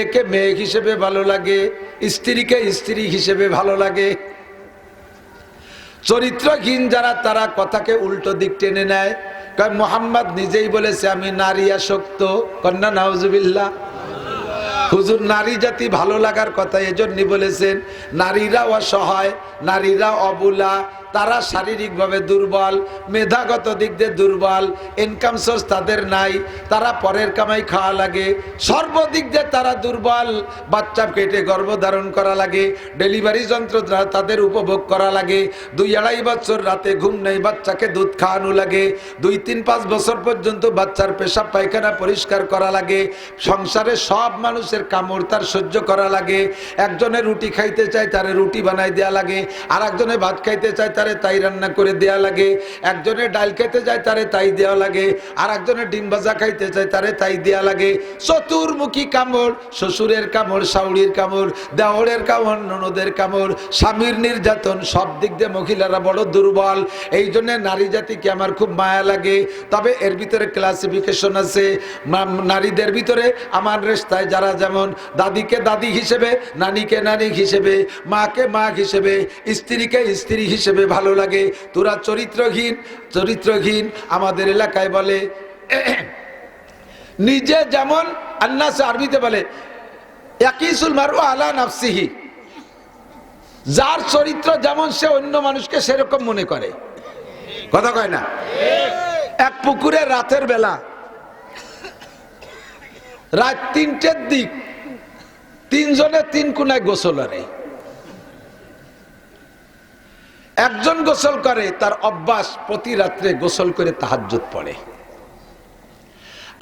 মেয়েকে মেয়ে হিসেবে ভালো লাগে, স্ত্রীকে স্ত্রী হিসেবে ভালো লাগে। চরিত্রহীন যারা তারা কথাকে উল্টো দিক টেনে নেয়। কারণ মুহাম্মদ নিজেই বলেছে আমি নারী আসক্ত, কন্যা নাউজুবিল্লাহ। হুজুর নারী জাতি ভালো লাগার কথা এজন্যই বলেছেন, নারীরা অসহায়, নারীরা অবলা, তারা শারীরিকভাবে দুর্বল, মেধাগত দিক দিয়ে দুর্বল, ইনকাম সোর্স তাদের নাই, তারা পরের কামাই খাওয়া লাগে, সর্বদিক দিয়ে তারা দুর্বল। বাচ্চা পেটে গর্ভধারণ করা লাগে, ডেলিভারি যন্ত্র তাদের উপভোগ করা লাগে, 2-2.5 বছর রাতে ঘুম নেই, বাচ্চাকে দুধ খাওয়ানো লাগে, 2-3-5 বছর পর্যন্ত বাচ্চার পেশাব পায়খানা পরিষ্কার করা লাগে, সংসারে সব মানুষের কামড় তার সহ্য করা লাগে। একজনে রুটি খাইতে চায় তারে রুটি বানাই দেয়া লাগে, আর একজনে ভাত খাইতে চায় তারে তাই রান্না করে দেয়া লাগে, একজনে ডাল খেতে যায় তারে তাই দেওয়া লাগে, আর একজনে ডিম ভাজা খাইতে চায় তারে তাই দেয়া লাগে। চতুর্মুখী কামড়, শ্বশুরের কামড়, শাশুড়ির কামড়, দেওরের কামড়, ননদের কামড়, স্বামীর নির্যাতন, সব দিক দিয়ে মহিলারা বড় দুর্বল। এই জন্য নারী জাতিকে আমার খুব মায়া লাগে। তবে এর ভিতরে ক্লাসিফিকেশন আছে। নারীদের ভিতরে আমার রেস্তায় যারা যেমন দাদিকে দাদি হিসেবে, নানিকে নানি হিসেবে, মাকে মা হিসেবে, স্ত্রীকে স্ত্রী হিসেবে ভালো লাগে। তোরা চরিত্রহীন, চরিত্রহীন আমাদের এলাকায় বলে নিজে যেমন আন্নাস আরবিতে বলে ইয়াকিসুল মারউ আলা নাফসিহি, যার চরিত্র যেমন সে অন্য মানুষকে সেরকম মনে করে। কথা কয় না? এক পুকুরে রাতের বেলা, রাত 3টের দিক, 3 জনে 3 কোনায় গোসল করে। একজন গোসল করে, তার অভ্যাস প্রতি রাত্রে গোসল করে তাহাজ্জুদ পড়ে।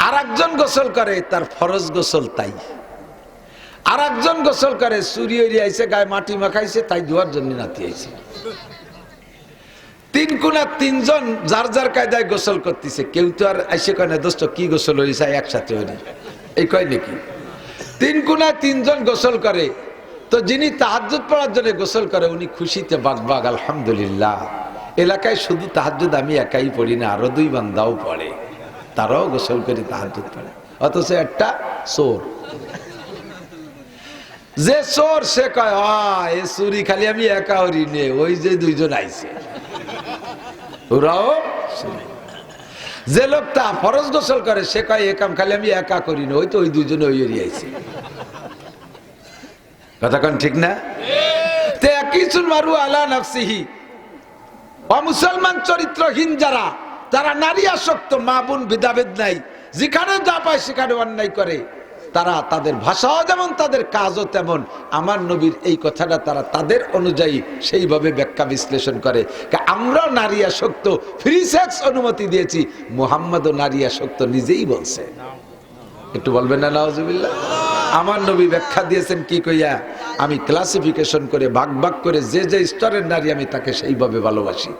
আর একজন গোসল করে, তার ফরজ গোসল তাই। আর একজন গোসল করে চুরি হইরে আইছে, গায়ে মাটি মাখাইছে, তাই ধোয়ার জন্য নাতি আইছে। 3 কোনা 3 জন যার যার কায়দায় গোসল করতেছে। কেউ তো আর আইসে কয় না দোস্ত কি গোসল হয়েছে একসাথে হইনি, এই কয় নাকি? 3 কোনায় 3 জন গোসল করে। তো যিনি তাহাজ্জুদ পড়ার জন্য গোসল করে উনি খুশিতে বাগবাগ, আলহামদুলিল্লাহ, এলাকায় শুধু তাহাজ্জুদ আমি একাই পড়ি না, আরো 2 বান্দাও পড়ে, তারাও গোসল করে তাহাজ্জুদ পড়ে। অথচ একটা চোর, যে চোর সে কয় এ চুরি খালি আমি একা হরি নে, ওই যে 2 জন আইছে ওরাও। যে লোকটা ফরজ গোসল করে সে কয় এ কাম খালি আমি একা করি না, ওই তো ওই 2 জন ওই আইছে। কথা কোন ঠিক না? তে ইয়াকিসুল মারউ আলা নাফসিহি। অমুসলমান চরিত্রহীন যারা, তারা নারী আসক্ত, মা বোন ভেদাভেদ নাই, যেখানে যা পায় সেখানে অন্যায় করে। তারা তাদের ভাষাও যেমন তাদের কাজও তেমন। আমার নবীর এই কথাটা তারা তাদের অনুযায়ী সেইভাবে ব্যাখ্যা বিশ্লেষণ করে। আমরা নারী আসক্ত, ফ্রি সেক্স অনুমতি দিয়েছি, মুহাম্মদও নারী আসক্ত নিজেই বলছে। একটু বলবেন না নাউজুবিল্লাহ? আমার নবী ব্যাখ্যা দিয়েছেন কি কইয়া, আমি ক্লাসিফিকেশন করে ভাগ ভাগ করে যে যে স্তরের নারী আমি তাকে সেইভাবে ভালোবাসি।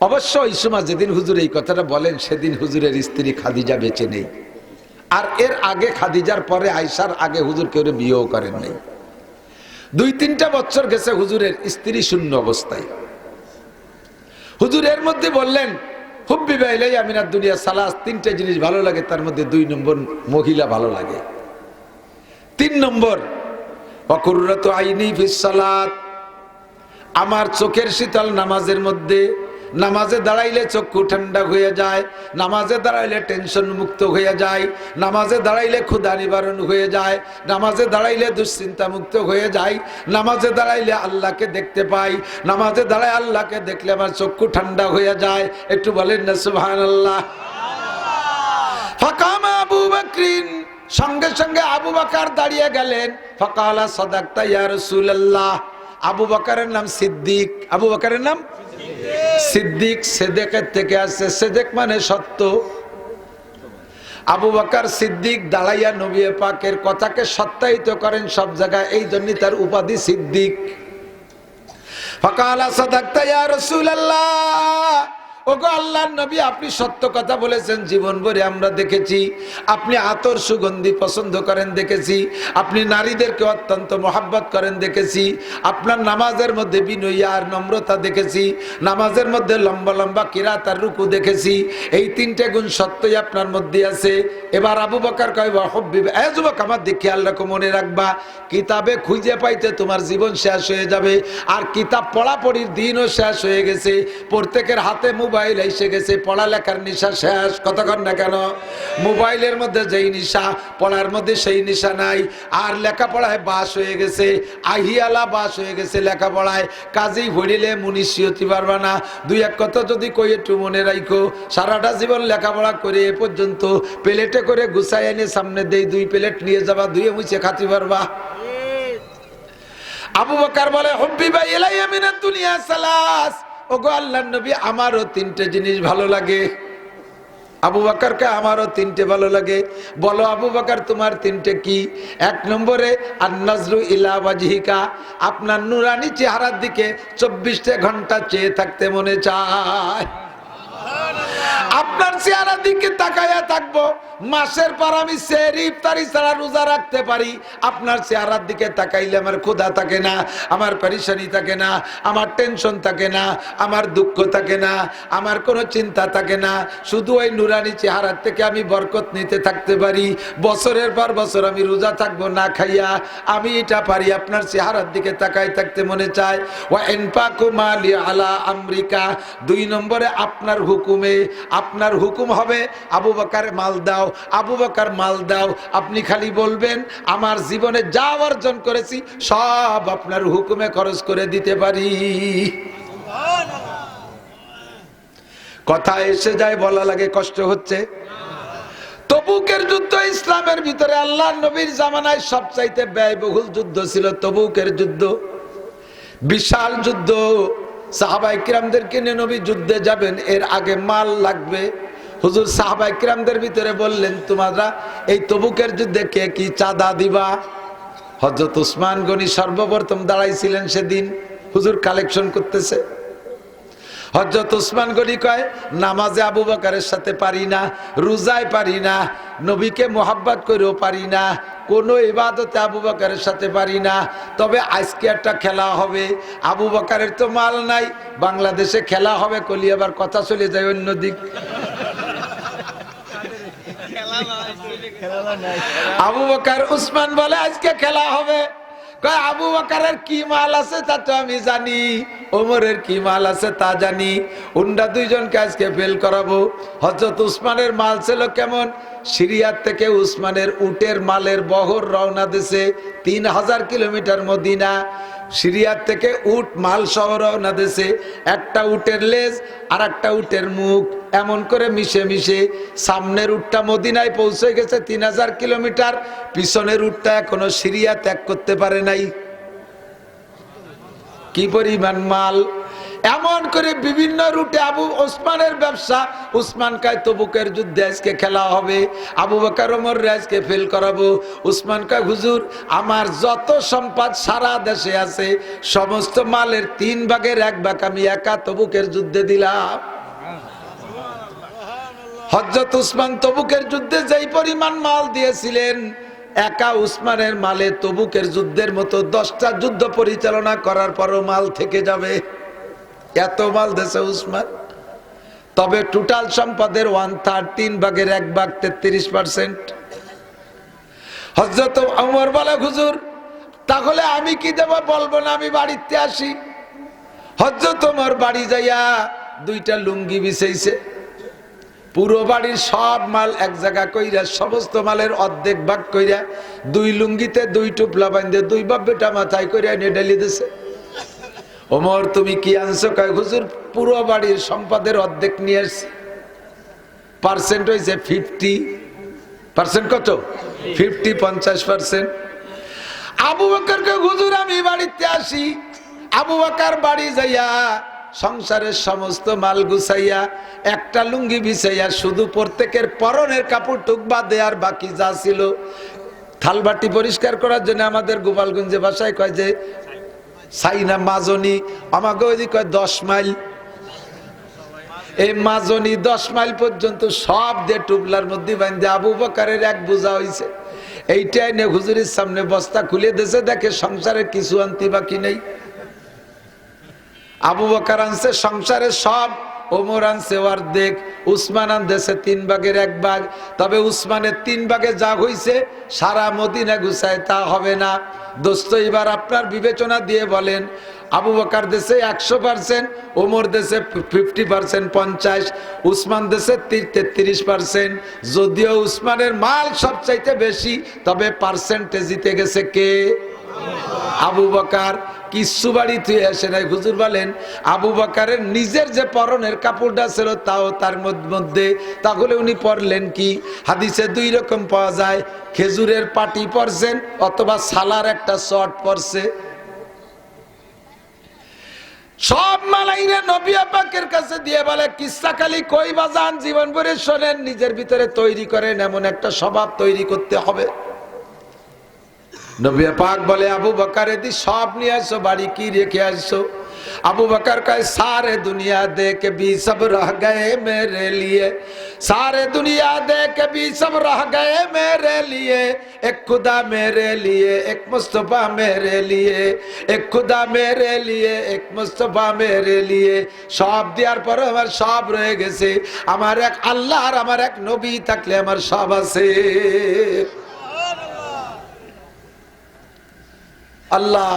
অবশ্য এই সময় যেদিন হুজুর এই কথাটা বলেন সেদিন হুজুরের স্ত্রী খাদিজা বেঁচে নেই। আর এর আগে খাদিজার পরে আয়েশার আগে হুজুর কেউ বিয়েও করেন নাই। 2-3টা বছর গেছে হুজুরের স্ত্রী শূন্য অবস্থায়। হুজুর এর মধ্যে বললেন হুব্বিবা ইলাইয়া মিনাদ দুনিয়া সালাস, 3টে জিনিস ভালো লাগে, তার মধ্যে 2 নম্বর মহিলা ভালো লাগে। 3 নম্বর ওয়াকুররাতু আইনি ফিস সালাত, আমার চোখের শীতল নামাজের মধ্যে। নামাজে দাঁড়াইলে চক্ষু ঠান্ডা হয়ে যায়, নামাজে দাঁড়াইলে টেনশন মুক্ত হয়ে যায়, নামাজে দাঁড়াইলে ক্ষুধা নিবারণ হয়ে যায়, নামাজে দাঁড়াইলে দুশ্চিন্তা মুক্ত হয়ে যায়, নামাজে দাঁড়াইলে আল্লাহকে দেখতে পাই, নামাজে দাঁড়ায় আল্লাহকে দেখলে আমার চক্ষু ঠান্ডা হয়ে যায়। একটু বলেন না সুবহানাল্লাহ। ফাকামা আবু বকরিন, সঙ্গে সঙ্গে আবু বকর দাঁড়িয়ে গেলেন। ফাকালা সাদাকতা ইয়া রাসূলুল্লাহ। আবু বকরের নাম সিদ্দিক। আবু বকরের নাম সিদ্দিক, সেদেকের থেকে আসছে, সেদেক মানে সত্য। আবু বকর সিদ্দিক দাঁড়াইয়া নবী পাকের কথাকে সত্যায়িত করেন সব জায়গায়, এই জন্য তার উপাধি সিদ্দিক। ফাকালা সাদাকতা ইয়া রাসূলুল্লাহ, ও ওগো আল্লাহর নবী, আপনি সত্য কথা বলেছেন, জীবন ভরে আমরা দেখেছি আপনি আতর সুগন্ধি পছন্দ করেন দেখেছি, আপনি নারীদেরকে অত্যন্ত মহাব্বত করেন দেখেছি, আপনার নামাজের মধ্যে বিনয়ী আর নম্রতা দেখেছি, নামাজের মধ্যে লম্বা লম্বা কিরাত আর রুকু দেখেছি, এই তিনটে গুণ সত্যই আপনার মধ্যে আছে। এবার আবু বকর কয় হব্বিব, এ যুবক আমার দিকে আল্লাহ মনে রাখবা, কিতাবে খুঁজে পাইতে তোমার জীবন শেষ হয়ে যাবে, আর কিতাব পড়াপড়ির দিনও শেষ হয়ে গেছে, প্রত্যেকের হাতে মোবাইল এসে গেছে, পড়ালেখার নেশা শেষ। কতক্ষণ না কেন মোবাইলের মধ্যে যেই নেশা, পড়ার মধ্যে সেই নেশা নাই, আর লেখাপড়ায় বাস হয়ে গেছে, আহিয়ালা বাস হয়ে গেছে লেখাপড়ায়, কাজেই ভরিলে মুনিশি হতে পারবা না। দুই এক কথা যদি কই একটু মনে রাখো, সারাটা জীবন লেখাপড়া করে এ পর্যন্ত প্লেটে করে গুছাই এনে সামনে দেই, 2 প্লেট নিয়ে যাবা, ধুয়ে মুছে খাতে পারবা। আবু বকর বলে হুব্বিবা ইলাইয়া মিনাদ দুনিয়া সালাস, ওগো আল্লাহর নবী আমারও 3টে জিনিস ভালো লাগে। আবু বকরকে আমারও 3টে ভালো লাগে। বলো আবু বকর তোমার 3টে কি? 1 নম্বরে আন-নাজরু ইলা ওয়াজহিকা, আপনার নুরানি চেহারার দিকে 24 ঘন্টা চেয়ে থাকতে মনে চায়। আপনার চেহারার দিকে তাকায়া থাকবো, মাসের পর আমি সেহরি ইফতারি ছাড়া রোজা রাখতে পারি, আপনার চেহারার দিকে তাকাইলে আমার ক্ষুধা থাকে না, আমার পেরেশানি থাকে না, আমার টেনশন থাকে না, আমার দুঃখ থাকে না, আমার কোনো চিন্তা থাকে না, শুধু ওই নুরানি চেহারার থেকে আমি বরকত নিতে থাকতে পারি। বছরের পর বছর আমি রোজা থাকবো না খাইয়া, আমি এটা পারি। আপনার চেহারার দিকে তাকাই থাকতে মনে চায়। ওয়া ইনফাকু মালি আলা আমরিকা, 2 নম্বরে আপনার হুকুমে, আপনার হুকুম হবে আবু বকর মাল দাও, আবু বকর মাল দাও, আপনি খালি বলবেন আমার জীবনে যা অর্জন করেছি সব আপনার হুকুমে খরচ করে দিতে পারি। কথা এসে যায়, বলা লাগে, কষ্ট হচ্ছে। তবুকের যুদ্ধ ইসলামের ভিতরে আল্লাহর নবীর জামানায় সবচাইতে ব্যয়বহুল যুদ্ধ ছিল তবুকের যুদ্ধ। বিশাল যুদ্ধ, সাহাবায়ে কিরামদেরকে নিয়ে নবী যুদ্ধে যাবেন, এর আগে মাল লাগবে। হুজুর সাহাবায়ে কিরামদের ভিতরে বললেন, তোমরা এই তবুকের যুদ্ধে কে কি চাঁদা দিবা? হযরত উসমান গনি সর্বপ্রথম দাঁড়াইছিলেন সেদিন, হুজুর কালেকশন করতেছে। হযরত উসমান গনি কয়, নামাজে আবু বকরের সাথে পারি না, রোজায় পারি না, নবীকে মোহাব্বত করেও পারি না, কোনো ইবাদতে আবু বকরের সাথে পারি না, তবে আজকে একটা খেলা হবে। আবু বকরের তো মাল নাই, বাংলাদেশে খেলা হবে, কলি আবার কথা চলে যায় অন্যদিক। আবু বকর উসমান বলে আজকে খেলা হবে। কয় আবু বকরের কি মাল আছে তা তো আমি জানি, ওমরের কি মাল আছে তা জানি, উন্ডা 2 জনকে আজকে ফেল করাবো। হযরত উসমানের মাল ছিল কেমন? সিরিয়ার থেকে উসমানের উটের মালের বহর রওনা দিছে, 3000 কিলোমিটার মদিনা। সিরিয়ার থেকে উট মাল সহ রওনা দিছে, একটা উটের লেজ আর একটা উটের মুখ এমন করে মিশে মিশে সামনের উটটা মদিনায় পৌঁছে গেছে 3000 কিলোমিটার, পিছনের উটটা এখনো সিরিয়া ত্যাগ করতে পারে নাই। কি পরিমাণ মাল! এমন করে বিভিন্ন রুটে আবু ওসমানের ব্যবসা। উসমান কয় তবুকের যুদ্ধে আজকে খেলা হবে, আবু বকর ওমর আজকে ফেল করাবো। উসমান কয় হুজুর আমার যত সম্পদ সারা দেশে আছে সমস্ত মালের 3 ভাগের 1 ভাগ আমি একা তবুকের যুদ্ধে দিলাম। হযরত উসমান তবুকের যুদ্ধে যেই পরিমাণ মাল দিয়েছিলেন, একা উসমানের মালে তবুকের যুদ্ধের মতো 10টা যুদ্ধ পরিচালনা করার পরও মাল থেকে যাবে, এত মাল দেশে উসমান। তবে টোটাল সম্পদের 1/3, 3 ভাগের 1 ভাগ 33%। হযরত ওমর বলে হুজুর তাহলে আমি কি দেব? বলবো না, আমি বাড়িতে আসি। হযরত ওমর বাড়ি যাইয়া 2টা লুঙ্গি বিছাইছে, পুরো বাড়ির সব মাল এক জায়গা কইরা, সমস্ত মালের অর্ধেক ভাগ কইরা 2 লুঙ্গিতে 2 টুপলা বাঁধে 2 বাব্বেটা মাথায় কইরা এনে ঢেলে দিছে। ওমর তুমি কি আনছো? কয় হুজুর পুরো বাড়ির সম্পদের অর্ধেক নিয়ে আসছি। পার্সেন্ট হয়েছে 50%। কত? 50, 50%। আবু বকর কয় হুজুর আমি বাড়িতে আসি। আবু বকর বাড়ি যাইয়া সংসারের সমস্ত মাল গুছাইয়া একটা লুঙ্গি বিছাইয়া শুধু প্রত্যেকের পরনের কাপড় টুক বাদে আর বাকি যা ছিল থালবাটি পরিষ্কার করার জন্য আমাদের গোপালগঞ্জে ভাষায় কয় যে সাইনা মাজনি, আমাকে ওইদিকে কয় 10 মাইল। এই মাজনি 10 মাইল পর্যন্ত সব দিয়ে টুবলার মধ্যে বাঁধে আবু বকরের এক বোঝা হইছে। এইটাই নে হুজুরের সামনে বস্তা খুলে দেশে দেখে সংসারে কিছু আনতে বাকি নেই। আবু বকর আনছে সংসারে সব, ওমর আনছে অর্ধেক, উসমান আনছে 3 ভাগের 1 ভাগ। তবে উসমানের 3 ভাগে যা হইছে সারা মদিনা গুছায় তা হবে না। দোস্ত এবার আপনার বিবেচনা দিয়ে বলেন, আবু বকর দেশে 100%, ওমর দেশে 50%, 50, উসমান দেশে 33%। যদিও উসমানের মাল সবচাইতে বেশি, তবে পার্সেন্টে জিতে গেছে কে? আবু বকর। কিছু বাড়ি তুই আসে নাই। হুজুর বলেন আবু বকরের নিজের যে পরনের কাপড়টা ছিল তাও তার মধ্যে, তাহলে উনি পরলেন কি? হাদিসে 2 রকম পাওয়া যায়, খেজুরের পাটি পরছেন অথবা সালার একটা শর্ট পরছে। সব মালাইনে নবী পাকের কাছে দিয়ে বলে কিসসা খালি কই বাজান, জীবন ভরে শোনেন, নিজের ভিতরে তৈরি করেন, এমন একটা স্বভাব তৈরি করতে হবে। নবী পাক বলে আবু বকর এদি সব নিয়ে আসো, বাড়ি কি রেখে আসছো? আবু বকর কয় सारे दुनिया देख भी सब रह गए मेरे लिए, सारे दुनिया देख भी सब रह गए मेरे लिए, एक खुदा मेरे लिए एक मुस्तफा मेरे लिए, एक खुदा मेरे लिए एक मुस्तफा मेरे लिए। সব দেওয়ার পর আমার সব রয়ে গেছে, আমার এক আল্লাহ আর আমার এক নবী থাকলে আমার সব আছে। আল্লাহ।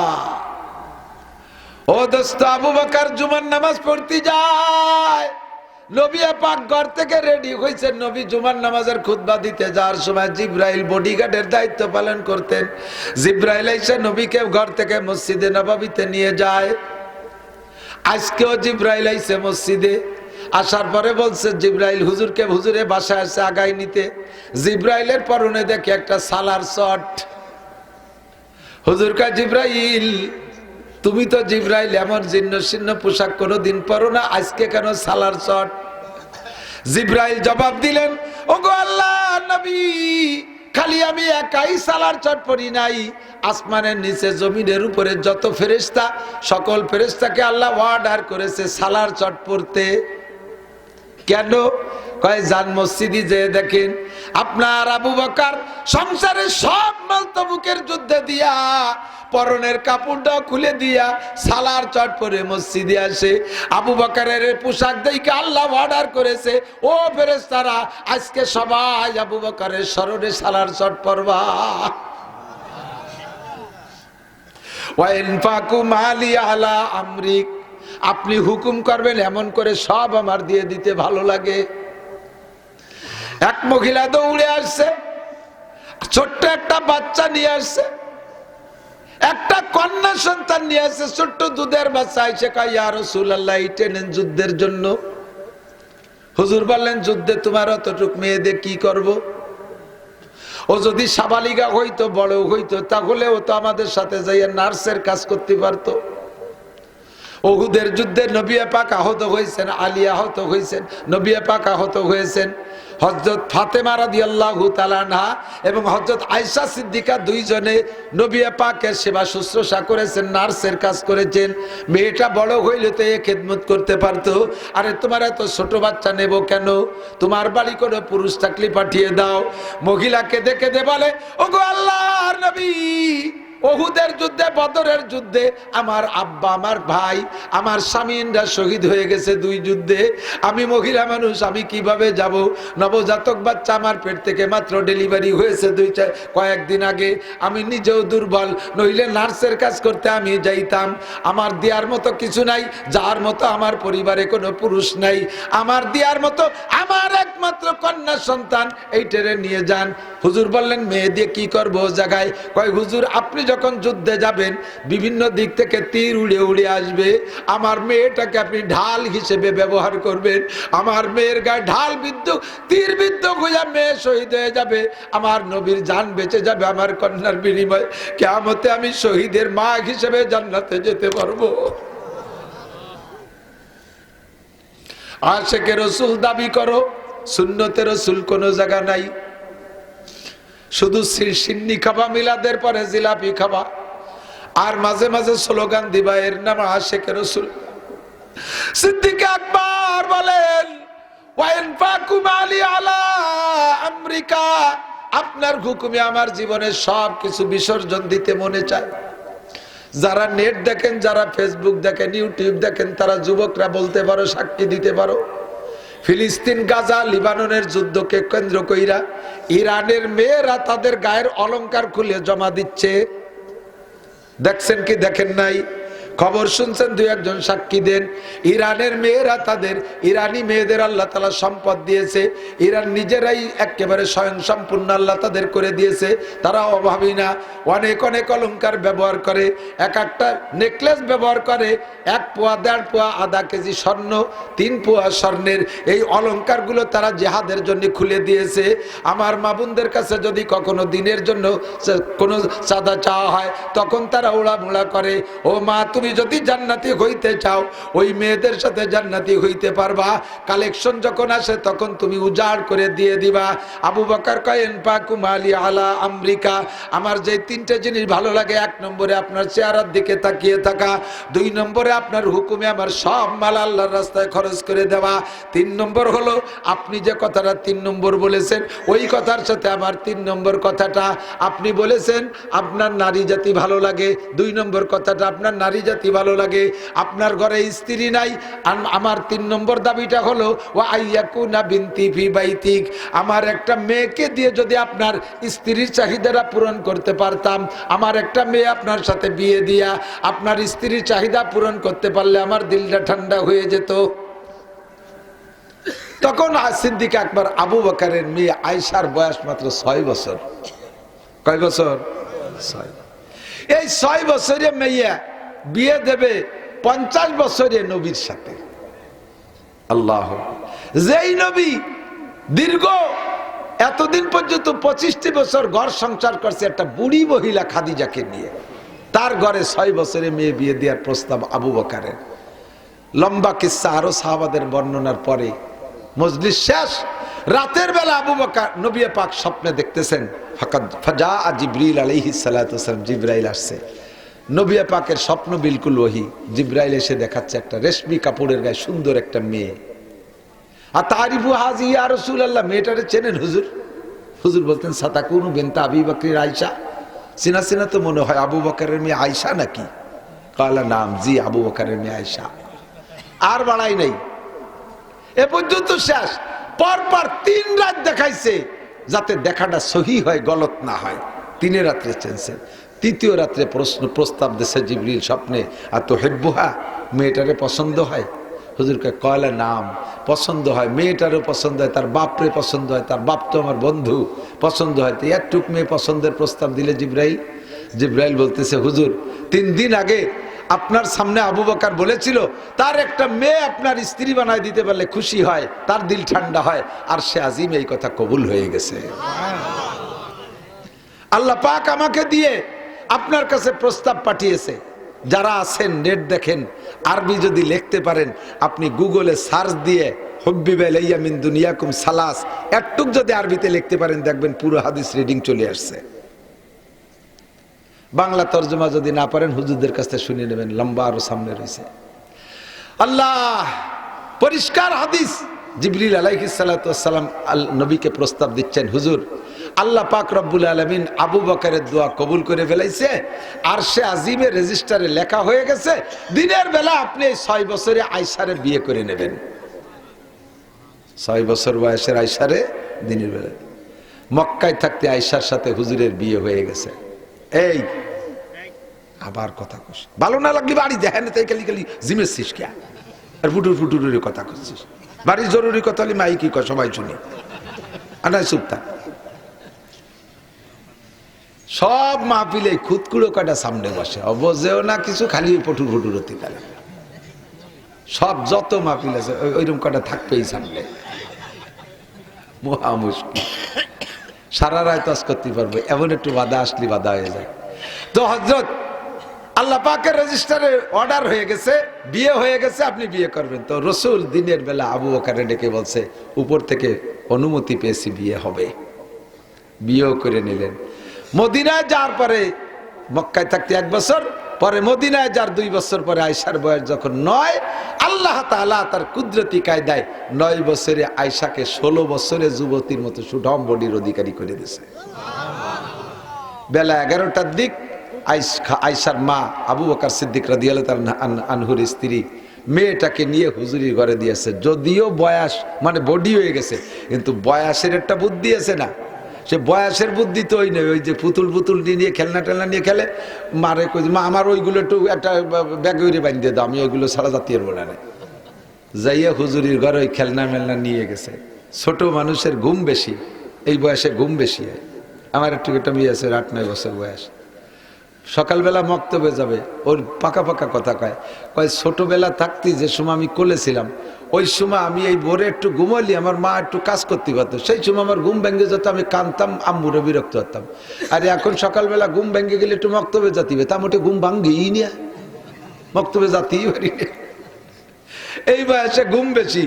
ও দোস্ত, আবু বকর জুমার নামাজ পড়তে যায়, নবী পাক ঘর থেকে রেডি হয়েছেন। নবী জুমার নামাজের খুতবা দিতে যাওয়ার সময় জিব্রাইল বডিগার্ডের দায়িত্ব পালন করতেন। জিব্রাইল এসে নবীকে ঘর থেকে মসজিদে নববীতে নিয়ে যায়। আজকেও জিব্রাইল আইছে মসজিদে, আসার পরে বলছে জিব্রাইল হুজুরকে, হুজুরে বাসায় আসে আগাই নিতে। জিব্রাইলের পরনে দেখে একটা সালার শর্ট। হুজুর কা জিব্রাইল, তুমি তো জিব্রাইল এমন জীর্ণ শীর্ণ পোশাক কোনোদিন পরো না, আজকে কেন সালার শর্ট? জিব্রাইল জবাব দিলেন, ওগো আল্লাহর নবী, খালি আমি একাই সালার শর্ট পরি নাই, আসমানের নিচে জমিনের উপরে যত ফেরেশতা, সকল ফেরেশতাকে আল্লাহ অর্ডার করেছে সালার শর্ট পরতে। কেন? কয় যান মসজিদে যে দেখেন আপনার আবু বকর সংসারের সব মাল তবুকের যুদ্ধে দিয়া, পরনের কাপড়টা খুলে দিয়া সালার চট পরে মসজিদে আসে। আবু বকরের পোশাক দেখে আল্লাহ অর্ডার করেছে, ও ফেরেশতারা আজকে সবাই আবু বকরের স্মরণে সালার চট পরবা। ওয়া ইনফাকু মালি আলা আমরিক, আপনি হুকুম করবেন এমন করে সব আমার দিয়ে দিতে ভালো লাগে। এক মহিলা দৌড়ে আসছে, ছোট্ট একটা বাচ্চা নিয়ে আসছে, একটা কন্যা সন্তান নিয়ে আসছে, ছোট্ট দুধের বাচ্চা। এসে কয় ইয়া রাসূলুল্লাহ, এটা নেন যুদ্ধের জন্য। হুজুর বললেন যুদ্ধে তোমার অতটুক মেয়ে দিয়ে কি করব? ও যদি সাবালিকা হইতো, বড় হইতো, তাহলে ও তো আমাদের সাথে যাইয়া নার্সের কাজ করতে পারতো। উহুদের যুদ্ধে নবী পাক আহত হয়েছেন, আলী আহত হয়েছেন, নবী পাক আহত হয়েছেন। হযরত ফাতেমা রাদিয়াল্লাহু তাআলা আনহা এবং হযরত আয়েশা সিদ্দিকা দুইজনে নবী পাকের সেবা শুশ্রূষা করেছেন, নার্সের কাজ করেছেন। মেয়েটা বড় হইলে তো এ খেদমত করতে পারতো। আরে তোমার এত ছোট বাচ্চা নেব কেন? তোমার বাড়ি কোনো পুরুষ থাকলে পাঠিয়ে দাও। মহিলাকে দেখে দে বলে, ওগো আল্লাহর নবী, উহুদের যুদ্ধে, বদরের যুদ্ধে আমার আব্বা, আমার ভাই, আমার স্বামীরা শহীদ হয়ে গেছে 2 যুদ্ধে। আমি মহিলা মানুষ, আমি কিভাবে যাব? নবজাতক বাচ্চা আমার পেট থেকে মাত্র ডেলিভারি হয়েছে কয়েকদিন আগে। আমি নিজেও দুর্বল, নইলে নার্সের কাজ করতে আমি যাইতাম। আমার দেওয়ার মতো কিছু নাই, যার মতো আমার পরিবারে কোনো পুরুষ নাই। আমার দেওয়ার মতো আমার একমাত্র কন্যা সন্তান, এইটারে নিয়ে যান। হুজুর বললেন মেয়ে দিয়ে কি করবো জায়গায়? কয় হুজুর আপনি যখন যুদ্ধে যাবেন বিভিন্ন দিক থেকে তীর উড়ে উড়ে আসবে, আমার মেয়েটাকে আপনি ঢাল হিসেবে ব্যবহার করবেন। আমার মেয়ের গায়ে ঢাল বিদ্ধ, তীর বিদ্ধ হয়ে মেয়ে শহীদ হয়ে যাবে, আমার নবীর জান বেঁচে যাবে আমার কন্যার বিনিময়ে। কিয়ামতে আমি শহীদের মা হিসেবে জান্নাতে যেতে পারবো। আশিকে রাসূল দাবি করো, সুন্নতে রাসূল কোনো জায়গা নাই। শুধু সিন্নি খাবা, মিলাদের পরে জিলাপি খাবা, আর মাঝে মাঝে স্লোগান দিবা এর নাম আশিকে রাসূল। সিদ্দিক আকবর বলেন, আমেরিকা, আপনার হুকুমে আমার জীবনের সব কিছু বিসর্জন দিতে মনে চায়। যারা নেট দেখেন, যারা ফেসবুক দেখেন, ইউটিউব দেখেন, তারা যুবকরা বলতে পারো, সাক্ষী দিতে পারো, ফিলিস্তিন, গাজা, লিবাননের যুদ্ধকে কেন্দ্র কইরা ইরানের মেয়েরা তাদের গায়ের অলংকার খুলে জমা দিচ্ছে। দেখছেন কি দেখেন নাই? খবর শুনছেন, দুই একজন সাক্ষী দেন। ইরানের মেয়েরা তাদের, ইরানি মেয়েদের আল্লাহ তাআলা সম্পদ দিয়েছে, ইরান নিজেরাই একেবারে স্বয়ং সম্পূর্ণ আল্লাহ তাদের করে দিয়েছে। তারা অভাবী না, অনেক অনেক অলংকার ব্যবহার করে, এক একটা নেকলেস ব্যবহার করে, 1 পোয়া 1.5 পোয়া আধা কেজি স্বর্ণ, 3 পোয়া স্বর্ণের এই অলংকারগুলো তারা জিহাদের জন্য খুলে দিয়েছে। আমার মা বোনদের কাছে যদি কখনো দিনের জন্য কোনো চাঁদা চাওয়া হয়, তখন তারা উড়ামুড়া করে, ও মা তুমি যদি জান্নাতি হইতে চাও, ওই মেয়েদের সাথে জান্নাতি হইতে পারবা। কালেকশন যখন আসে তখন তুমি উজাড় করে দিয়ে দিবা। আবু বকর কয়েন পাকুম আলী আলা আমেরিকা, আমার যে 3টে জিনিস ভালো লাগে, 1 নম্বরে আপনার চেহারার দিকে তাকিয়ে থাকা, 2 নম্বরে আপনার হুকুমে আমার সব মাল আল্লাহর রাস্তায় খরচ করে দেওয়া, 3 নম্বর হলো আপনি যে কথাটা 3 নম্বর বলেছেন, ওই কথার সাথে আমার 3 নম্বর কথাটা আপনি বলেছেন আপনার নারী জাতি ভালো লাগে, 2 নম্বর কথাটা আপনার নারী জাতি ভালো লাগে। আপনার ঘরে স্ত্রী নাই, আমার 3 নম্বর দাবিটা হলো ওয়া আইয়াকুনা বিনতি ফি বাইতিক, আমার একটা মেয়েকে দিয়ে যদি আপনার স্ত্রীর চাহিদাটা পূরণ করতে পারতাম, আমার একটা মেয়ে আপনার সাথে বিয়ে দিয়া আপনার স্ত্রীর চাহিদা পূরণ করতে পারলে আমার দিলটা ঠান্ডা হয়ে যেত। তখন সিদ্দিক আকবর আবু বকরের মেয়ে আয়েশার বয়স মাত্র 6 বছর। কয় বছর? 6। এই 6 বছরের মেয়ে বিয়ে দেবে 50 বছরের নবীর সাথে। আল্লাহ, যেই নবী দীর্ঘ এতদিন পর্যন্ত 25টি বছর ঘর সংসার করছে একটা বুড়ি মহিলা খাদিজাকে নিয়ে, তার ঘরে 6 বছরের মেয়ে বিয়ে দেওয়ার প্রস্তাব আবু বকরের। লম্বা কিস্সা, আরো সাহাবাদের বর্ণনার পরে মজলিস শেষ। রাতের বেলা আবু বকর নবী পাক স্বপ্নে দেখতেছেন, ফাজা জিবরিল আলাইহিস সালাতু ওয়াসসালাম, জিবরাইল আসছে। নবী পাকের স্বপ্ন বিলকুল ওহী। জিবরাইল এসে দেখাচ্ছে একটা রেশমি কাপড়ের গায়ে সুন্দর একটা মেয়ে। আর তারিফু হাজি ইয়া রাসূলুল্লাহ, মেয়েটারে চেনেন হুজুর? হুজুর বলতেন সাতাকুনু বিনতে আবি বকর আয়েশা, চিনা চিনা তো মনে হয়, আবু বকরের মেয়ে আয়েশা নাকি? কালা নাম, জি আবু বকরের মেয়ে আয়েশা। আর বাড়াই নাই, এ পর্যন্ত শেষ। পরপর 3 রাত দেখাইছে যাতে দেখাটা সহি হয়, গলত না হয়। 3 রাত্রে চেনছে। 3য় রাত্রে প্রস্তাব দিয়েছে জিবরিল স্বপ্নে, আর তো হেব্বুহা, মেয়েটারে পছন্দ হয়? হুজুরকে কয়লা নাম, পছন্দ হয়, মেয়েটারও পছন্দ হয়, তার বাপরে পছন্দ হয়, তার বাপ তো আমার বন্ধু, পছন্দ হয়। তো একটুক মেয়ে পছন্দের প্রস্তাব দিলে জিবরাইল বলতেছে, হুজুর 3 দিন আগে আপনার সামনে আবু বকর বলেছিল তার একটা মেয়ে আপনার স্ত্রী বানায় দিতে পারলে খুশি হয়, তার দিল ঠান্ডা হয়, আর সে আজিম এই কথা কবুল হয়ে গেছে। আল্লাহ পাক আমাকে দিয়ে আপনার কাছে প্রস্তাব পাঠিয়েছে। যারা আছেন নেট দেখেন, আরবি যদি লিখতে পারেন, আপনি গুগলে সার্চ দিয়ে হুব্বিবা ইলাইয়া মিন দুনিয়াকুম সালাস একটুক যদি আরবিতে লিখতে পারেন, দেখবেন পুরো হাদিস রিডিং চলে আসছে। বাংলা তর্জমা যদি না পারেন হুজুরদের কাছে শুনে নেবেন, লম্বা আরো সামনে রয়েছে। আল্লাহ পরিষ্কার হাদিস। জিবরিল আলাইহিস সালাতু ওয়াস সালাম নবীকে প্রস্তাব দিচ্ছেন, হুজুর আল্লাহ পাক রব্বুল আলামিন আবু বকরের দোয়া কবুল করে ফেলাইছে, আর সে আজিমের রেজিস্টারে লেখা হয়ে গেছে, দিনের বেলা আপনি 6 বছরে আয়েশারে বিয়ে করে নেবেন। 6 বছর বয়সের আয়েশারে দিনের বেলা। মক্কায় থাকতে আয়েশার সাথে হুজুরের বিয়ে হয়ে গেছে। এই আবার কথা কস, ভালো না লাগলি বাড়ি দেখেন, তাই খালি খালি জিমেছিস কে, আর ফুটুর ফুটুরের কথা করছিস। বাড়ির জরুরি কথা হলে মাই কি কয় সবাই শুনি, আনাই চুপ থাক। সব মাহফিলে খুদকুড়ো কাটা সামনে বসে, অবজেও না কিছু, খালি পটুর ফুটুর হতে গেলে সব যত মাহফিল আছে ওইরকম কাটা থাকবেই সামনে। মহা মুশকিল, সারা রায় তস করতে পারবে, এমন একটু বাধা আসলে বাধা হয়ে যায়। তো হযরত আল্লাহ পাকের রেজিস্টারে অর্ডার হয়ে গেছে, বিয়ে হয়ে গেছে, আপনি বিয়ে করবেন। তো রসুল দিনের বেলা আবু বকরকে ডেকে বলছে, উপর থেকে অনুমতি পেয়েছি, বিয়ে হবে। বিয়েও করে নিলেন। মদিনায় যাওয়ার পরে মক্কায় থাকতে 1 বছর, পরে মদিনায় যার 2 বছর পরে আয়েশার বয়স যখন 9, আল্লাহ তাআলা তার কুদরতি কায়দায় 9 বছরে আয়েশাকে 16 বছরে যুবতীর মতো সুঠাম বডির অধিকারী করে দিয়েছে। বেলা 11টার দিক আয়েশার মা আবু বকর সিদ্দিক রাদিয়াল্লাহু তাআলা আনহুর স্ত্রী মেয়েটাকে নিয়ে হুজুরির ঘরে দিয়েছে। যদিও বয়স মানে বডি হয়ে গেছে, কিন্তু বয়সের একটা বুদ্ধি আছে না, সে বয়সের বুদ্ধি তো ওই নয়, ওই যে পুতুল নিয়ে খেলনা টেলনা নিয়ে খেলে, মারে কই মা আমার ওইগুলো একটু একটা ব্যাগে বাঁধিয়ে দাও, আমি ওইগুলো ছাড়া জাতীয় বলে না। যাইয়া হুজুরির ঘরে ওই খেলনা মেলনা নিয়ে গেছে। ছোট মানুষের ঘুম বেশি, এই বয়সে ঘুম বেশি হয়। আমার একটু একটা মেয়ে আছে 8-9 বছর বয়স, সকালবেলা মক্তবে যাবে, ওর পাকা পাকা কথা কয় ছোটবেলা থাকতে যে সময় আমি কোলেছিলাম ওই সময় আমি এই ভোরে একটু ঘুমালি, আমার মা একটু কাজ করতে পারতো, সেই সময় আমার ঘুম ভেঙে যেত, আমি কানতাম, আম্মুরে বিরক্ত হতাম। আর এখন সকালবেলা ঘুম ভেঙে গেলে একটু মক্তবে যাতিবে, তা মোটে ঘুম ভাঙ্গেই না, মক্তবে যাতেই পারি। এই বয়সে ঘুম বেশি।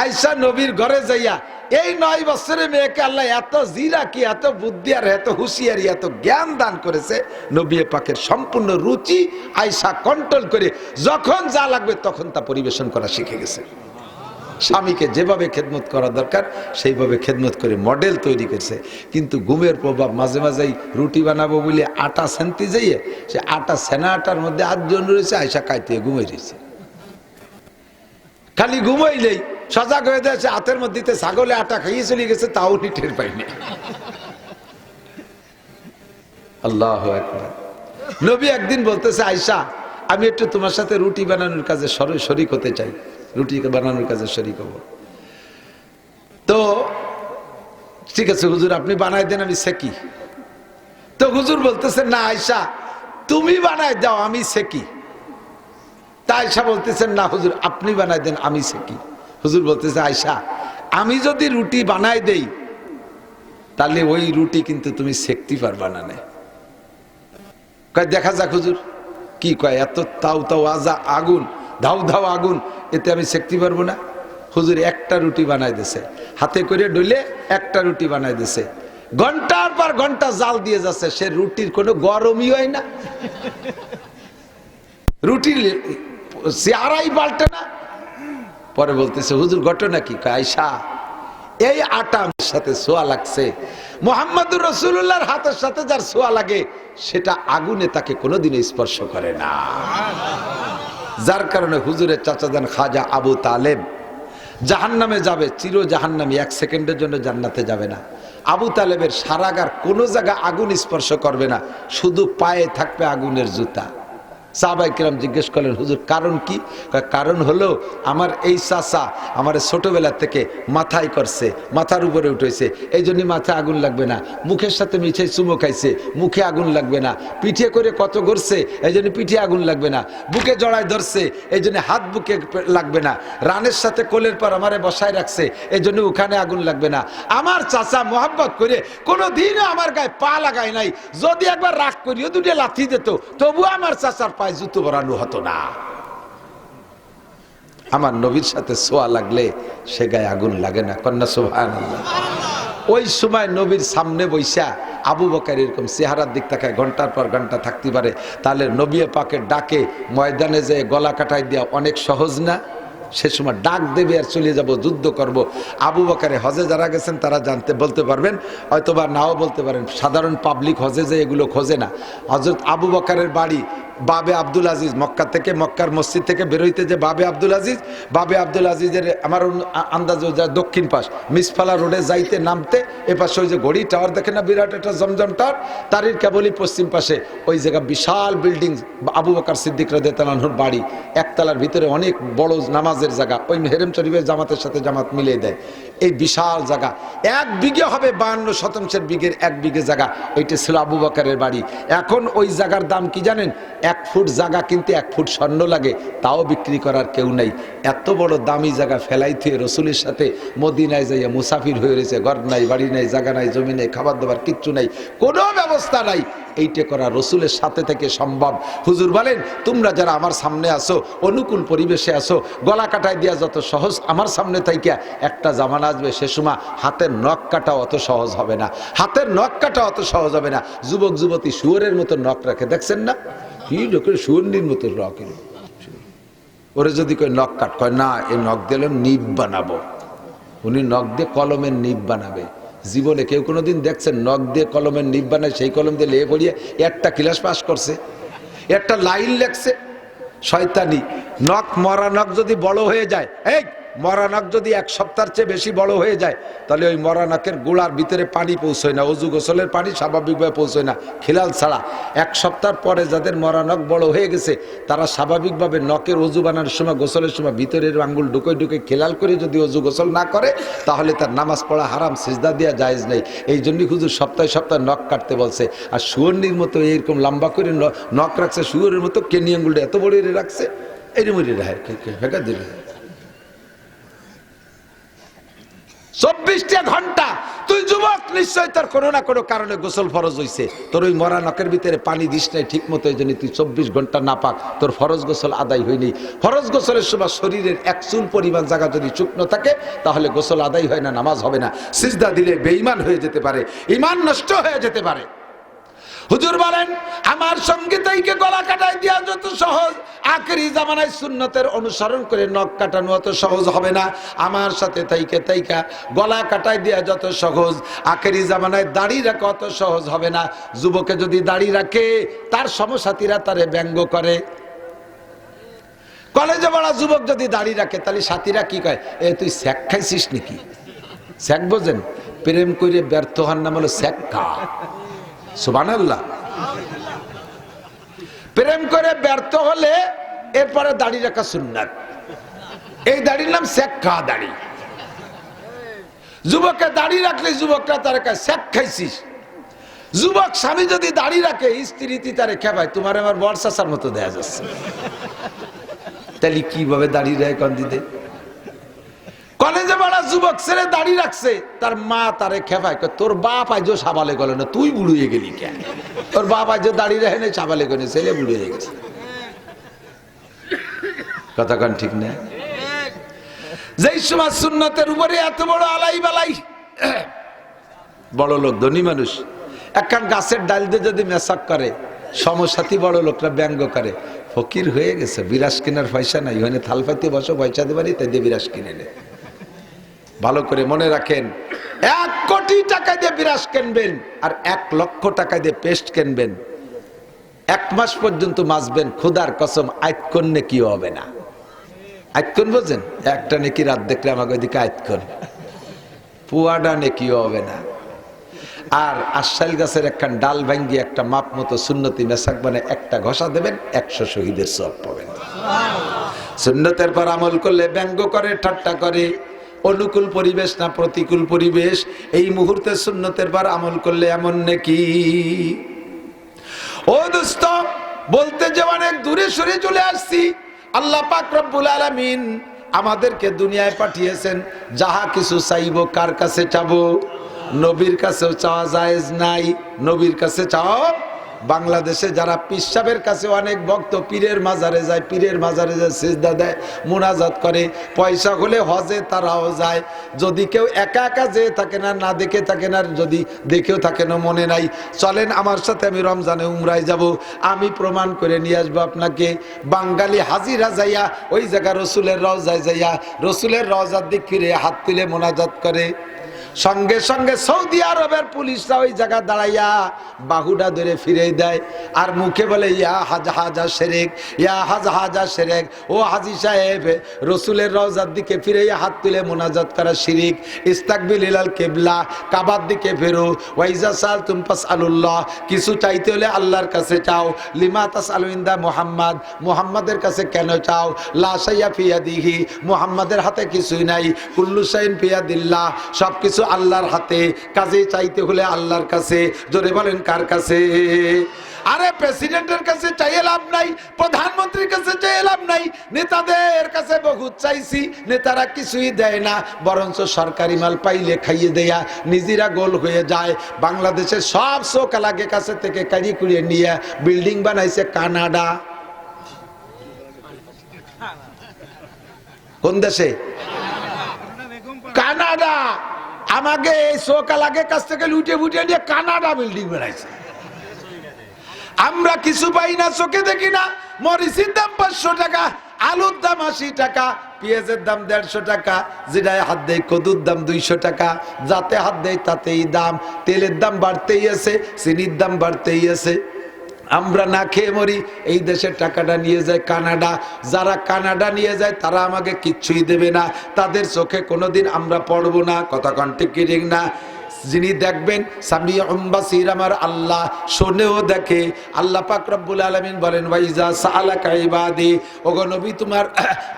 আয়েশা নবীর ঘরে যাইয়া এই 9 বছরের মেয়েকে আল্লাহ এত জিরাকি, এত বুদ্ধি আর এত হুঁশিয়ারি, এত জ্ঞান দান করেছে। নবী পাকের সম্পূর্ণ রুচি আয়েশা কন্ট্রোল করে যখন যা লাগবে তখন তা পরিবেশন করা শিখে গেছে। স্বামীকে যেভাবে খেদমত করা দরকার সেইভাবে খেদমত করে মডেল তৈরি করছে। কিন্তু ঘুমের প্রভাব মাঝে মাঝেই রুটি বানাবো বলে আটা সেনতে যাইয়ে সে আটা সেনা আটার মধ্যে 8 জন রয়েছে, আয়েশা কাইতে ঘুমিয়ে রয়েছে। খালি ঘুমাইলেই সজাগ হয়ে যাচ্ছে, হাতের মধ্যে ছাগলে আটা খাইয়ে চলে গেছে, তাও উনি টের পাইনি। আল্লাহু আকবার। নবী একদিন বলতেছে, আয়েশা আমি একটু তোমার সাথে রুটি বানানোর কাজে শরীক হতে চাই, রুটি বানানোর কাজে শরীক হব। তো ঠিক আছে হুজুর আপনি বানাই দেন, আমি সেকি। তো হুজুর বলতেছে, না আয়েশা তুমি বানাই দাও, আমি সেকি। তা আয়েশা বলতেছেন, না হুজুর আপনি বানাই দেন, আমি সেকি। হুজুর বলতেছে, আয়েশা আমি যদি রুটি বানাই দেই তাহলে ওই রুটি কিন্তু তুমি সেকতে পারবা না। কয় দেখা যাক হুজুর। কি কয়, এত তাও আগুন, ধাও আগুন, এতে আমি সেকতে পারবো না। হুজুর একটা রুটি বানাই দিছে, হাতে করে ডলে একটা রুটি বানাই দিছে, ঘন্টার পর ঘন্টা জাল দিয়ে যাচ্ছে, সে রুটির কোনো গরমই হয় না, রুটির চেহারাই পাল্টে না। পরে বলতেছে, হুজুর ঘটনা কি? আয়েশা এই আটা আমার সাথে ছোঁয়া লাগছে, মুহাম্মদুর রাসূলুল্লাহর হাতের সাথে যার ছোঁয়া লাগে সেটা আগুনে তাকে কোনোদিন স্পর্শ করে না। যার কারণে হুজুরের চাচাজান খাজা আবু তালেব জাহান্নামে যাবে, চির জাহান্নামী, 1 সেকেন্ডের জন্য জান্নাতে যাবে না। আবু তালেবের সারাগার কোনো জায়গা আগুন স্পর্শ করবে না, শুধু পায়ে থাকবে আগুনের জুতা। সাহাবায়ে কেরাম জিজ্ঞেস করলেন, হুজুর কারণ কি? কারণ হলো আমার এই চাচা আমার ছোটবেলা থেকে মাথায় করছে, মাথার উপরে উঠেছে, এই জন্য মাথায় আগুন লাগবে না। মুখের সাথে মিছে চুমো খাইছে, মুখে আগুন লাগবে না। পিঠে করে কত ঘুরছে, এই জন্য পিঠে আগুন লাগবে না। বুকে জড়ায় ধরছে, এই জন্য হাত বুকে লাগবে না। রানের সাথে কোলের পর আমারে বসায় রাখছে, এই জন্য ওখানে আগুন লাগবে না। আমার চাচা মোহাব্বত করে কোনোদিনও আমার গায়ে পা লাগায় নাই, যদি একবার রাগ করিও 2টা লাথি দিত তবু আমার চাচার পায়ে জুতো ভরানো হতো না। আমার নবীর সাথে ছোঁয়া লাগলে সে গায়ে আগুন লাগে না। কন্যা সুবহানাল্লাহ। ওই সময় নবীর সামনে বৈশা আবু বকর এরকম চেহারার দিক তাকায় ঘন্টার পর ঘন্টা থাকতে পারে, তাহলে নবী পাকের ডাকে ময়দানে যে গলা কাটাই দেওয়া অনেক সহজ না? সে সময় ডাক দেবে আর চলে যাব, যুদ্ধ করব। আবু বকরে হজে যারা গেছেন তারা বলতে পারবেন, হয়তোবা নাও বলতে পারেন। সাধারণ পাবলিক হজে যে এগুলো খোঁজে না। হযরত আবু বকরের বাড়ি বাবে আব্দুল আজিজ, মক্কা থেকে, মক্কার মসজিদ থেকে বেরোইতে যে বাবে আব্দুল আজিজের আমার আন্দাজে যা দক্ষিণ পাশ মিসফালা রোডে যাইতে নামতে এপাশে ওই যে ঘড়ি টাওয়ার দেখে না, বিরাট একটা জমজম টাওয়ার, তারই কেবলই পশ্চিম পাশে ওই জায়গা বিশাল বিল্ডিং আবু বকর সিদ্দিক রাদিয়াল্লাহু আনহুর বাড়ি, একতলার ভিতরে অনেক বড় নামাজের জায়গা, ওই হেরেম শরীফের জামাতের সাথে জামাত মিলিয়ে দেয়। এই বিশাল জায়গা 1 বিঘে হবে, 52 শতাংশের বিঘের 1 বিঘে জায়গা, ওইটা ছিল আবু বকরের বাড়ি। এখন ওই জায়গার দাম কি জানেন? 1 ফুট জায়গা কিনতে 1 ফুট স্বর্ণ লাগে, তাও বিক্রি করার কেউ নাই। এত বড় দামি জায়গা ফেলাই থুয়ে রসুলের সাথে মদিনায় যাইয়া মুসাফির হয়ে রয়েছে, ঘর নাই, বাড়ি নাই, জায়গা নাই, জমি নাই, খাবার দাবার কিচ্ছু নাই, কোনো ব্যবস্থা নাই। এইটা করা রসুলের সাথে থেকে সম্ভব। হুজুর বলেন, তোমরা যারা আমার সামনে আসো, অনুকূল পরিবেশে আসো, গলা কাটাই দিয়া যত সহজ আমার সামনে থাইকা একটা জামানা আসবে, সে সময় হাতের নখ কাটা অত সহজ হবে না, হাতের নখ কাটা অত সহজ হবে না। যুবক যুবতী শুয়োরের মতো নখ রাখে, দেখছেন না? কি লোকের সুগন্ধির মতো রক, ওরে যদি কই নখ কাট, কয় না, এই নখ দিলে নিব বানাবো। উনি নখ দিয়ে কলমের নিব বানাবে। জীবনে কেউ কোনোদিন দেখছেন নখ দিয়ে কলমের নিব বানায়? সেই কলম দিয়ে লেগে পড়িয়ে একটা ক্লাস পাস করছে, একটা লাইন লেখছে? শয়তানি। নখ, মরা নখ যদি বড় হয়ে যায়, এই মরা নখ যদি এক সপ্তাহের চেয়ে বেশি বড় হয়ে যায়, তাহলে ওই মরা নখের গোড়ার ভিতরে পানি পৌঁছয় না, অজু গোসলের পানি স্বাভাবিকভাবে পৌঁছয় না, খিলাল ছাড়া। এক সপ্তাহ পরে যাদের মরা নখ বড় হয়ে গেছে, তারা স্বাভাবিকভাবে নখের অজু বানানোর সময়, গোসলের সময় ভিতরের আঙ্গুল ঢুকে ঢুকে খিলাল করে যদি অজু গোসল না করে, তাহলে তার নামাজ পড়া হারাম, সিজদা দেওয়া জায়েজ নেই। এই জন্যই হুজুর সপ্তাহে সপ্তাহে নখ কাটতে বলছে। আর শুয়োরনির মতো এইরকম লম্বা করে নখ রাখছে, শুয়োরের মতো কেনি আঙ্গুলটা এত বড় রাখছে, এইরকম হেঁকা দিলে 24টা ঘন্টা। তুই যুবক, নিশ্চয় তোর কোনো না কোনো কারণে গোসল ফরজ হইছে, তোর ওই মরা নখের ভিতরে পানি দিস নাই ঠিক মতো, এই জন্য তুই 24 ঘন্টা না পাক, তোর ফরজ গোসল আদায় হয়নি। ফরজ গোসলের সময় শরীরের এক চুল পরিমাণ জায়গা যদি শুকনো থাকে, তাহলে গোসল আদায় হয় না, নামাজ হবে না। সিজদা দিলে বেঈমান হয়ে যেতে পারে, ঈমান নষ্ট হয়ে যেতে পারে। হুজুর বলেন, আমার সঙ্গে তাইকে গলা কাটাই দেওয়া যত সহজ, আখেরি জামানায় সুন্নতের অনুসরণ করে নখ কাটানো অত সহজ হবে না। আমার সাথে তাইকা গলা কাটাই দেওয়া যত সহজ, আখেরি জামানায় দাড়ি রাখা অত সহজ হবে না। যুবকে যদি দাড়ি রাখে, তার সমসাথীরা তারে ব্যঙ্গ করে। কলেজে পড়া যুবক যদি দাড়ি রাখে, তাহলে সাথীরা কি কয়, এ তুই স্যাক খাইছিস নাকি? স্যাক বোঝেন? প্রেম করে ব্যর্থ হওয়ার নাম হলো স্যাক খা। সুবহানাল্লাহ। প্রেম করে ব্যর্থ হলে এরপরে দাড়ি রাখা সুন্নাত। এই দাড়ির নাম শেখা দাড়ি। যুবকের দাড়ি রাখলে যুবকরা তার কাছে শেখ খাইছিস। যুবক স্বামী যদি দাড়ি রাখে, স্ত্রী তারে খেপায়, তোমার আমার বর চাচার মতো দেয়া যাচ্ছে। তাহলে কিভাবে দাড়ি রাখে কন দিতে? কলেজে পড়া যুবক ছেলে দাড়ি রাখছে, তার মা তারে খেপায়, তোর বাপ আজ সাবালে গলে না, তুই বুড়িয়ে গেলি কেন? তোর বাপ আজ দাড়ি রাখে না, সাবালে গলে, ছেলে বুড়িয়ে গেছে। কথা কন ঠিক না? যেই সময় সুন্নতের উপরে এত বড় আলাই বালাই, বড় লোক ধনী মানুষ একখান গাছের ডাল দিয়ে যদি মেসাক করে, সমসাথী বড় লোকরা ব্যঙ্গ করে, ফকির হয়ে গেছে, বিরাস কেনার পয়সা নাই, ওখানে থাল পাইতে বসো, পয়সা দেবানি, তাই দিয়ে বিরাস কিনে নে। ভালো করে মনে রাখেন, 1 কোটি টাকা দিয়ে বিরাস কিনবেন আর 1 লক্ষ টাকা দিয়ে পেস্ট কিনবেন, 1 মাস পর্যন্ত মাজবেন, খোদার কসম আইতকন নেকি হবে না। আইতকন বোঝেন? একটা নেকি রাত দেখলে আমাকে ওইদিকে আইতকন, পুয়াডা নেকি হবে না। আর আশাইল গাছের একখান ডাল ভাঙ্গি একটা মাপ মতো সুন্নতি মেসাক মানে একটা ঘষা দেবেন, 100 শহীদের সওয়াব পাবেন। সুন্নতের পর আমল করলে ব্যঙ্গ করে, ঠাট্টা করে। অনুকূল পরিবেশ না প্রতিকূল পরিবেশ, এই মুহূর্তে সুন্নতের পর আমল করলে এমন নাকি। ও দোস্ত, বলতে যে অনেক দূরে সরে চলে আসছি। আল্লাহ পাক রব্বুল আলামিন আমাদেরকে দুনিয়ায় পাঠিয়েছেন, যাহা কিছু চাইবো কার কাছে চাবো? নবীর কাছেও চাওয়া জায়েজ নাই। নবীর কাছে চাও। বাংলাদেশে যারা পীর সাহেবের কাছে অনেক ভক্ত পীরের মাজারে যায়, পীরের মাজারে যায়, সিজদা দেয়, মুনাজাত করে, পয়সা হলে হজে তারাও যায়। যদি কেউ একা একা যেয়ে থাকে না, না দেখে থাকে না, যদি দেখেও থাকে না, মনে নাই, চলেন আমার সাথে, আমি রমজানে উমরায় যাব, আমি প্রমাণ করে নিয়ে আসবো আপনাকে। বাঙালি হাজিরা যাইয়া ওই জায়গা রসুলের রওজায় যাইয়া রসুলের রওজার দিক ফিরে হাত তুলে মোনাজাত করে। সঙ্গে সঙ্গে সৌদি আরবের পুলিশরা ওই জায়গা দাঁড়াইয়া বাহুডা ধরে ফিরে দেয়, আর মুখে বলে, ইয়া হাজা হাজা শেরেক, ইয়া হাজা হাজা শেরেক, ও হাজি সাহেব, রসুলের রওজার দিকে ফিরে হাত তুলে মোনাজাত করা শিরিক। ইস্তাকবিল ইলাল কিবলা, কাবার দিকে ফেরো। ওয়াইজা সালতুম ফাসআলুল্লাহ, কিছু চাইতে হলে আল্লাহর কাছে চাও। লিমা তাসআলু ইনদা মুহাম্মদ, মুহাম্মাদের কাছে কেন চাও? লা শাইয়া ফি ইয়াদিহি, মুহাম্মাদের হাতে কিছুই নাই। কুল্লু শাইইন ফি ইয়াদিল্লাহ, সবকিছু আল্লাহর হাতে, কাজে চাইতে হলে আল্লাহর কাছে। জোরে বলেন কার কাছে? আরে প্রেসিডেন্টের কাছে চাইয়ে লাভ নাই, প্রধানমন্ত্রীর কাছে চাইয়ে লাভ নাই, নেতাদের কাছে বহুত চাইছি, নেতারা কিছুই দেয় না, বরঞ্চ সরকারি মাল পাইলে খাইয়ে দেয়া নিজেরা গোল হয়ে যায়। বাংলাদেশের সব শোকালাগে কাছে থেকে কাড়ি কুড়িয়ে নিয়ে বিল্ডিং বানাইছে কানাডা। কোন দেশে? কানাডা। আমাকে এই শোকালাগের কাছ থেকে লুটে ফুটে নিয়ে কানাডা বিল্ডিং বানাইছে। আমরা কিছু পাই না, চোখে দেখি না। মরিচের দাম 500 টাকা, আলুর দাম 80 টাকা, পেঁয়াজের দাম 150 টাকা, জিরায় হাত দেয় কদুর দাম 200 টাকা, যাতে হাত দেয় তাতেই দাম। তেলের দাম বাড়তেই আছে, চিনির দাম বাড়তেই আছে। আমরা না খেয়ে মরি। এই দেশের টাকাটা নিয়ে যায় কানাডা। যারা কানাডা নিয়ে যায় তারা আমাকে কিচ্ছুই দেবে না, তাদের চোখে কোনোদিন আমরা পড়বো না। কথা কন ঠিক কি ঠিক না? যিনি দেখবেন সামিউম বাসীর, আমার আল্লাহ শোনেও দেখে। আল্লাহ পাক রব্বুল আলামিন বলেন ওয়াইজা সাআলাকা ইবাদি, ওগো নবী তোমার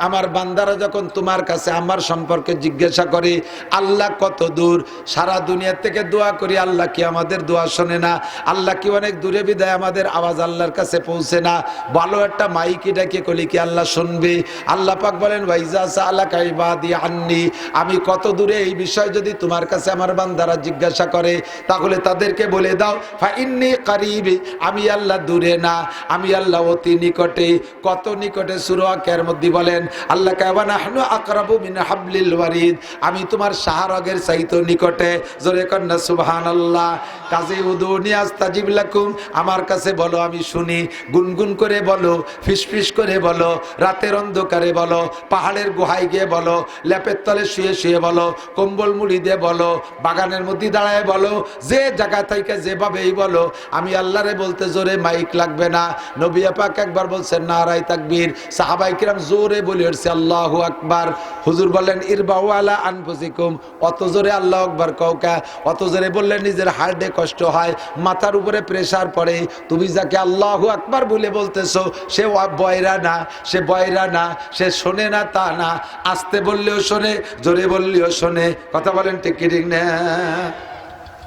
আমার বান্দারা যখন তোমার কাছে আমার সম্পর্কে জিজ্ঞাসা করে আল্লাহ কত দূর, সারা দুনিয়া থেকে দোয়া করি, আল্লাহ কি আমাদের দোয়া শোনে না? আল্লাহ কি অনেক দূরে বিদায় আমাদের আওয়াজ আল্লাহর কাছে পৌঁছে না? ভালো একটা মাইকে ডাকে কলি কি আল্লাহ শুনবে? আল্লাহ পাক বলেন ওয়াইজা সাআলাকা ইবাদি আন্নি, আমি কত দূরে এই বিষয় যদি তোমার কাছে আমার বান্দারা জিজ্ঞাসা করে তাহলে তাদেরকে বলে দাও ফা ইন্নী কারীব, আমি আল্লাহ দূরে না, আমি আল্লাহ অতি নিকটে। কত নিকটে? সূরা আকের মধ্যে বলেন আল্লাহ কাবা নাহনু আকরাবু মিন হাবলিল ওয়ারিদ, আমি তোমার শাহরগের চাইতে নিকটে। জোরে কন্না সুবহানাল্লাহ। কাজে উদুনি আস্তাজিব লাকুম, আমার কাছে বলো আমি শুনি। গুনগুন করে বলো, ফিসফিস করে বলো, রাতের অন্ধকারে বলো, পাহাড়ের গুহায় গিয়ে বলো, লেপের তলে শুয়ে শুয়ে বলো, কম্বল মুড়ি দিয়ে বলো, বাগানের মধ্যে দাঁড়ায় বলো, যে জায়গা থেকে যেভাবেই বলো, আমি আল্লাহরে বলতে জোরে মাইক লাগবে না। নবী পাক একবার বলছেন নারায়ে তাকবীর, সাহাবায়ে কিরাম জোরে বলে উঠছে আল্লাহু আকবার। হুজুর বলেন ইরবাউ আলা আনফুসিকুম, অত জোরে আল্লাহু আকবার কওকা, অত জোরে বললে নিজের হার্টে কষ্ট হয়, মাথার উপরে প্রেসার পড়ে। তুমি যাকে আল্লাহু আকবার বলে বলতেছো সে বয়রা না, সে বয়রা না, সে শোনে না তা না, আস্তে বললেও শোনে, জোরে বললেও শোনে। কথা বলেন ঠিক কি ঠিক না?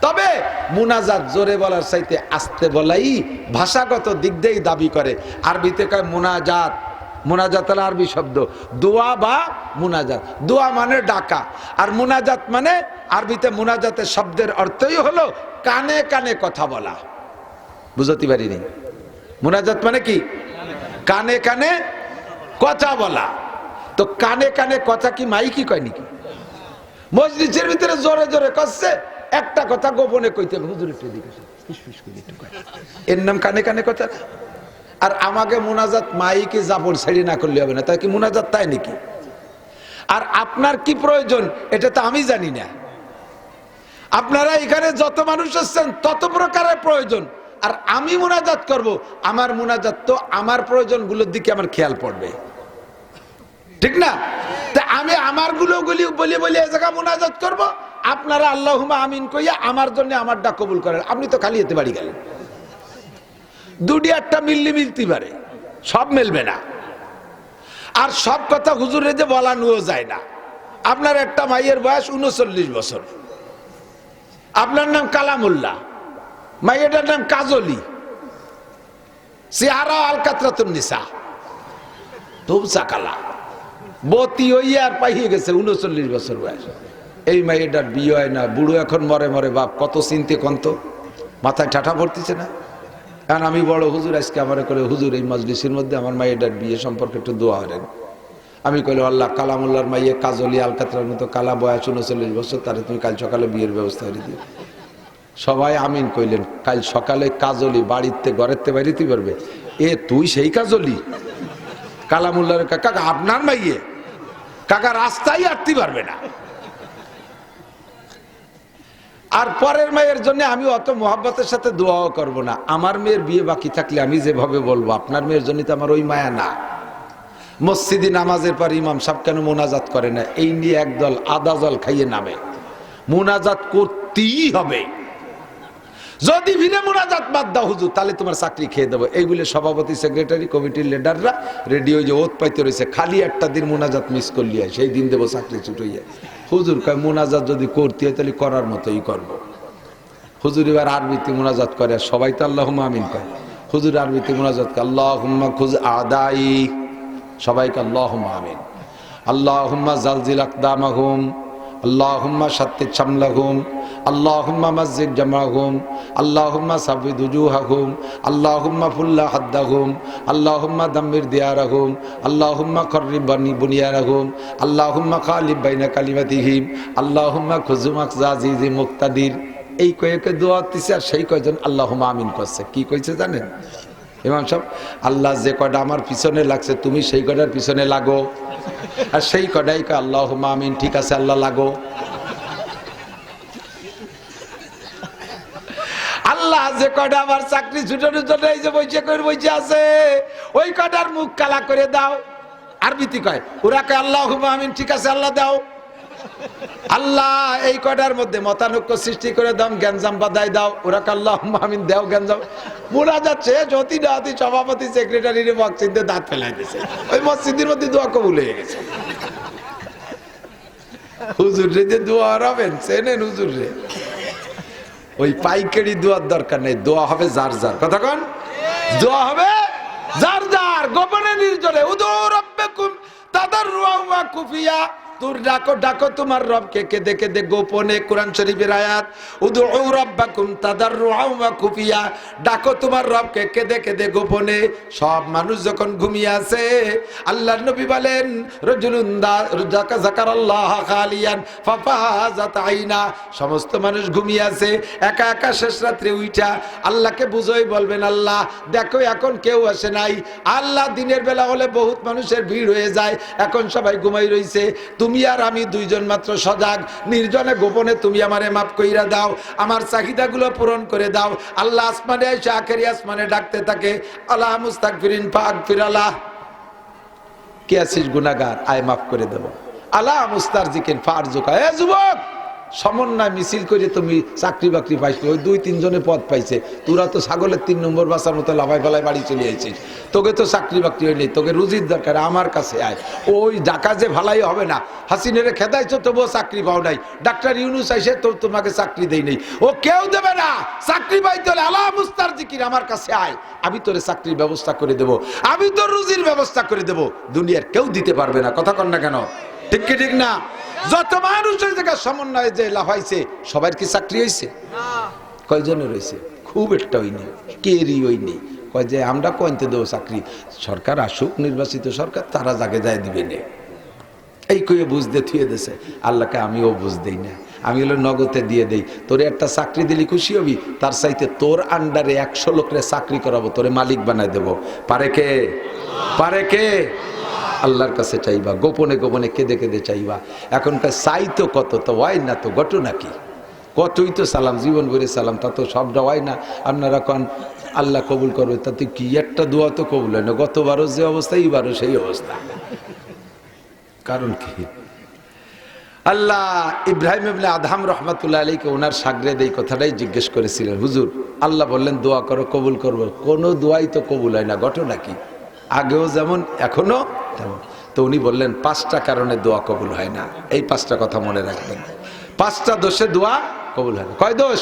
তবে মুনাজাত জোরে বলার চাইতে আস্তে বলাই ভাষাগত দিক দিয়েই দাবি করে। আরবিতে কয় মুনাজাত, মুনাজাত হলো আরবি শব্দ, দোয়া বা মুনাজাত। দোয়া মানে ডাকা, আর মুনাজাত মানে আরবিতে মুনাজাতের শব্দের অর্থই হলো কানে কানে কথা বলা। বুঝতে পারিনি? মুনাজাত মানে কি? কানে কানে কথা বলা। তো কানে কানে কথা কি মাইকি কয় নাকি? মজলিসের ভিতরে জোরে জোরে কচ্ছে, একটা কথা গোপনে কইতে হবে, হুজুর একটু এদিকে আসেন, ফিসফিস করে একটু কয়, এর নাম কানে কানে কথা না? আর আমাকে মুনাজাত মাইকে জাবর ছাড়ি না করলে হবে না, তাই কি মুনাজাত তাই নাকি? আর আপনার কি প্রয়োজন এটা তো আমি জানি না। আপনারা এখানে যত মানুষ আসছেন তত প্রকারের প্রয়োজন, আর আমি মুনাজাত করব, আমার মুনাজাত তো আমার প্রয়োজনগুলোর দিকে আমার খেয়াল পড়বে, ঠিক না? তা আমি আমার গুলি বলি এই জায়গা মুনাজাত করব, আপনারা আল্লাহুম্মা আমিন কইয়া আমার জন্য আমার ডাক কবুল করেন। আপনি তো খালি এতে বাড়ি গেলেন। দুটি একটা মিলতে পারে, সব মিলবে না। আর সব কথা হুজুরে যে বলানোও যায় না। আপনার একটা মাইয়ের বয়স 39 বছর, আপনার নাম কালামুল্লাহ, মাইয়েটার নাম কাজলি, চেহারা আলকাতরাতুন নিসা, ধুবসা কালা, বতি হইয়া আর পাইয়ে গেছে 39 বছর বয়স। এই মাইয়েটার বিয়ে হয় না, বুড়ো এখন মরে মরে বাপ, কত চিন্তে কন্ত, মাথায় ঠাঠা পড়তেছে না? কারণ আমি বড় হুজুর, আজকে আমার করে হুজুর এই মজলিসের মধ্যে আমার মাইয়েটার বিয়ে সম্পর্কে একটু দোয়া হলেন। আমি কইল আল্লাহ কালামুল্লাহর মাইয়ে কাজলি আলকাতরার মতো কালা, বয়স 39 বছর, তারে তুমি কাল সকালে বিয়ের ব্যবস্থা করে দিও। সবাই আমিন কইলেন। কাল সকালে কাজলি বাড়িতে ঘরেতে বাইরেতে পারবে। এ তুই সেই কাজলি? কালামুল্লাহর কাকা আপনার মাইয়ে? কাকা রাস্তায় হাঁটতে পারবে না। আর পরের মেয়ের জন্য আমি অত মোহাব্বতের সাথে দোয়াও করব না। আমার মেয়ের বিয়ে বাকি থাকলে আমি যেভাবে বলবো, আপনার মেয়ের জন্য তো আমার ওই মায়া না। মসজিদে নামাজের পর ইমাম সাহেব কেন মোনাজাত করে না, এই নিয়ে একদল আদা জল খাইয়ে নামে। মোনাজাত করতেই হবে। যদি ভিড়ে মোনাজাত বাদ দাও হুজুর, তাহলে তোমার চাকরি খেয়ে দেবো। এইগুলো সভাপতি, সেক্রেটারি, কমিটির লিডাররা রেডিও যে ওত পাইতে রয়েছে, খালি একটা দিন মোনাজাত মিস করলি হয়, সেই দিন দেবো চাকরি ছুটইয়া। হুজুর কয় মোনাজাত যদি করতে হয় তাহলে করার মতোই করবো। হুজুর এবার আরবিতে মোনাজাত করে, আর সবাই তো আল্লাহুম্মা আমিন কয়। হুজুর আরবিতে মোনাজাত করে আল্লাহুম্মা খুজ আদাই, সবাইকে আল্লাহুম্মা আমিন। আল্লাহুম্মা জালজিল আকদামাহুম, আল্লাহুম্মা শাত্তিত শামলাহুম, আল্লাহুম্মা মাজ্জিদ জামাহুম, আল্লাহুম্মা সাফিদ উজুহাহুম, আল্লাহুম্মা ফুল্লা হাদ্দাহুম, আল্লাহুম্মা দাম্মির দিয়ারাহুম, আল্লাহুম্মা খর্রিব বুনিয়ারাহুম, আল্লাহুম্মা খালিব বাইনা কালিমাতিহিম, আল্লাহুম্মা খুজুম আকজাজিজি মুক্তাদির। এই কয়েকে দোয়া দিছে আর সেই কয়জন আল্লাহুম্মা আমিন করছে। কি কইছে জানেন ইমাম সাহেব? আল্লাহ যে কয়টা আমার পিছনে লাগছে তুমি সেই কয়টার পিছনে লাগো, আর সেই কয়টাই কয় আল্লাহুম্মা আমিন। ঠিক আছে আল্লাহ লাগো। আল্লাহ যে কয়টা আমার চাকরি ছুটানোর জন্য এই যে বইছে আছে ওই কয়টার মুখ কালা করে দাও। আরবিতে কয়, ওরা কয় আল্লাহুম্মা আমিন। ঠিক আছে আল্লাহ দাও। আল্লাহ এই কয়টার মধ্যে মতানৈক্য সৃষ্টি করে দাও, গ্যাঞ্জাম বাধাই দাও। ওরা কয় আল্লাহুম্মা আমিন দাও গ্যাঞ্জাম। মোরা যাচ্ছে জ্যোতি ডাতি সভাপতি সেক্রেটারির মসজিদে দাঁত ফেলাই দিয়েছে, ওই মসজিদের মধ্যে দোয়া কবুল হয়ে গেছে। হুজুর রে যে দোয়া হবেন চেনেন হুজুর রে, ওই পাইকারি দোয়ার দরকার নেই, দোয়া হবে যার যার। কথা কন, দোয়া হবে যার যার, গোপনে নির্জনে। উদু রাব্বাকুম তাদাররুআন ওয়া খুফিয়া, তোর ডাকো ডাকো তোমার রবকে কেঁদে কেঁদে গোপনে। কোরআন শরীফের আয়াত, উদু রাব্বাকুম তাদাররুআন ওয়া খুফিয়া, ডাকো তোমার রবকে কেঁদে কেঁদে গোপনে। সব মানুষ যখন ঘুমিয়ে আছে, আল্লাহর নবী বলেন রাজুলুন যাকারাল্লাহ খালিয়ান ফাফাজাত আইনা, সমস্ত মানুষ ঘুমিয়ে আছে, একা একা শেষ রাত্রে উইঠা আল্লাহকে বুঝোই বলবেন আল্লাহ দেখো এখন কেউ আসে নাই। আল্লাহ দিনের বেলা হলে বহুত মানুষের ভিড় হয়ে যায়, এখন সবাই ঘুমাই রইছে, তুমি আর আমি দুইজন মাত্র সজাগ, নির্জনে গোপনে তুমি আমারে মাফ কইরা দাও, আমার চাহিদাগুলো পূরণ করে দাও। আল্লাহ আসমানে এসে আখেরি আসমানে ডাকতে থাকে, আল্লাহ মুস্তাগফিরিন ফাগফিরালাহ, কে আছিস গুনাহগার আয় মাফ করে দেব। আল্লাহ মুস্তারজিকিন ফারজুকা, এ যুবক সমন্বয় মিছিল করে তুমি চাকরি বাকরি পাইছো, ওই দুই তিনজনে পদ পাইছে, তোরা তো ছাগলের 3 নম্বর বাসার মতো লাফাই ফেলায় বাড়ি চলে আইছিস, তোকে তো চাকরি বাকরি হয় নেই, তোকে রুজির দরকার, আমার কাছে আয়। ওই ডাকা যে ভালাই হবে না, হাসিনের খেদাইছো তবুও চাকরি পাও নাই, ডাক্তার ইউনুস আইসে তো তোমাকে চাকরি দেই নেই, ও কেউ দেবে না। চাকরি পাইতে হলে আল্লাহ মুস্তারজিকিন আমার কাছে আয়, আমি তোরে চাকরির ব্যবস্থা করে দেব, আমি তোর রুজির ব্যবস্থা করে দেব, দুনিয়ার কেউ দিতে পারবে না। কথা কন না কেন? ঠিক কি ঠিক না? যত মানুষের জায়গায় সমন্বয়ে যে লাফাইছে সবার কি চাকরি হয়েছে? কয়জনের হয়েছে? খুব একটা হয়নি, কেরই হয়নি। কয় যে আমরা কইতে দেবো চাকরি, সরকার আসুক, নির্বাচিত সরকার, তারা জাগে যায় দিবে না, এই কয়ে বুঝতে থুয়ে দিছে। আল্লাহকে আমিও বুঝ দেই না, আমি হলো নগদে দিয়ে দেই। তোরে একটা চাকরি দিলি খুশি হবি, তার চাইতে তোর আন্ডারে 100 লোকের চাকরি করাবো, তোরে মালিক বানাই দেবো। পারে কে? পারে কে? আল্লাহর কাছে চাইবা, গোপনে গোপনে কেঁদে কেঁদে চাইবা। এখনকার চাইতো কত, তো হয় না, তো ঘটনা কি? কতই তো সালাম, জীবন ভরে সালাম, তা তো সবটা হয় না। আপনারা কন আল্লাহ কবুল করবে, তাতে কি একটা দোয়া তো কবুল হয় না। গতবারও যে অবস্থা, এইবারও সেই অবস্থা। কারণ কি? আল্লাহ ইব্রাহিম ইবনে আদহাম রহমাতুল্লাহ আলাইহিকে ওনার শাগরেদ এই কথাটাই জিজ্ঞেস করেছিলেন, হুজুর আল্লাহ বললেন দোয়া করো কবুল করবো, কোনো দোয়াই তো কবুল হয় না, ঘটনা কি? আগেও যেমন এখনো তেমন। তো উনি বললেন 5টা কারণে দোয়া কবুল হয় না, এই 5টা কথা মনে রাখবেন। 5টা দোষে দোয়া কবুল হয় না। কয় দোষ?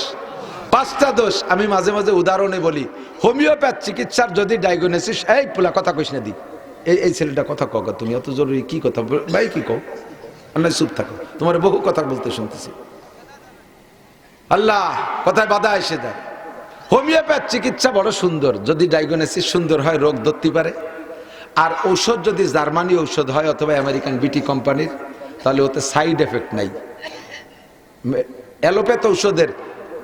5টা দোষ। আমি মাঝে মাঝে উদাহরণে বলি, হোমিওপ্যাথ চিকিৎসার যদি ডায়াগনোসিস, এই পোলা কথা কইস না দি, এই ছেলেটা কথা কগ, তুমি অত জরুরি কি কথা ভাই, কি কও না, চুপ থাকো, তোমার বহু কথা বলতে শুনতেছি। আল্লাহ কথায় বাধা এসে যায়। হোমিওপ্যাথ চিকিৎসা বড় সুন্দর, যদি ডায়াগনোসিস সুন্দর হয়, রোগ ধরতে পারে। আর ঔষধ যদি জার্মানি ঔষধ হয় অথবা আমেরিকান বিটি কোম্পানির, তাহলে ওতে সাইড এফেক্ট নাই। অ্যালোপ্যাথ ঔষধের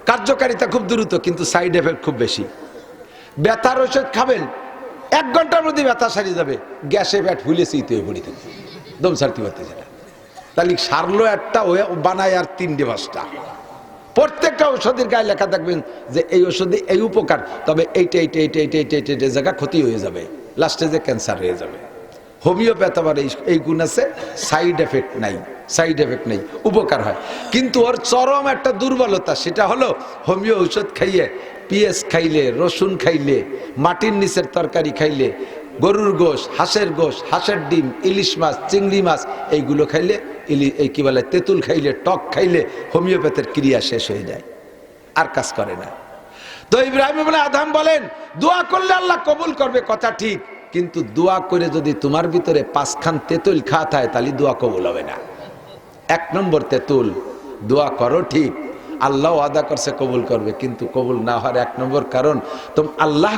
কার্যকারিতা খুব দ্রুত, কিন্তু সাইড এফেক্ট খুব বেশি। ব্যথার ঔষধ খাবেন, 1 ঘন্টার মধ্যে ব্যথা সারিয়ে যাবে, গ্যাসে ব্যাট ফুলে চিতে হয়ে পড়ি থাকবে, দম ছাড়তে পারতে যায় না। তাহলে সারলো একটা, বানায় আর 3টে 5টা। প্রত্যেকটা ঔষধের গায়ে লেখা থাকবেন যে এই ওষুধে এই উপকার, তবে এইটা এইটা এইটা এইটা এইটা এইটা জায়গা ক্ষতি হয়ে যাবে, লাস্টে যে ক্যান্সার হয়ে যাবে। হোমিওপ্যাথ আবার এই গুণ আছে, সাইড এফেক্ট নাই, সাইড এফেক্ট নেই, উপকার হয়। কিন্তু ওর চরম একটা দুর্বলতা, সেটা হলো হোমিও ঔষধ খাইয়ে, পিঁয়াজ খাইলে, রসুন খাইলে, মাটির নিচের তরকারি খাইলে, গরুর গোশ, হাঁসের গোশ, হাঁসের ডিম, ইলিশ মাছ, চিংড়ি মাছ, এইগুলো খাইলে, এই কি বলে তেঁতুল খাইলে, টক খাইলে হোমিওপ্যাথের ক্রিয়া শেষ হয়ে যায়, আর কাজ করে না। তো ইব্রাহিম ইবনে আদহাম বলেন দোয়া করলে আল্লাহ কবুল করবে, কথা ঠিক, কিন্তু দোয়া করে যদি তোমার ভিতরে 5খান তেঁতুল খাত হয়, তাহলে দোয়া কবুল হবে না। 1 নম্বর তেঁতুল। দোয়া করো ঠিক, আল্লাহ ওয়াদা করছে কবুল করবে, কিন্তু কবুল না হওয়ার 1 নম্বর কারণ, তুমি আল্লাহ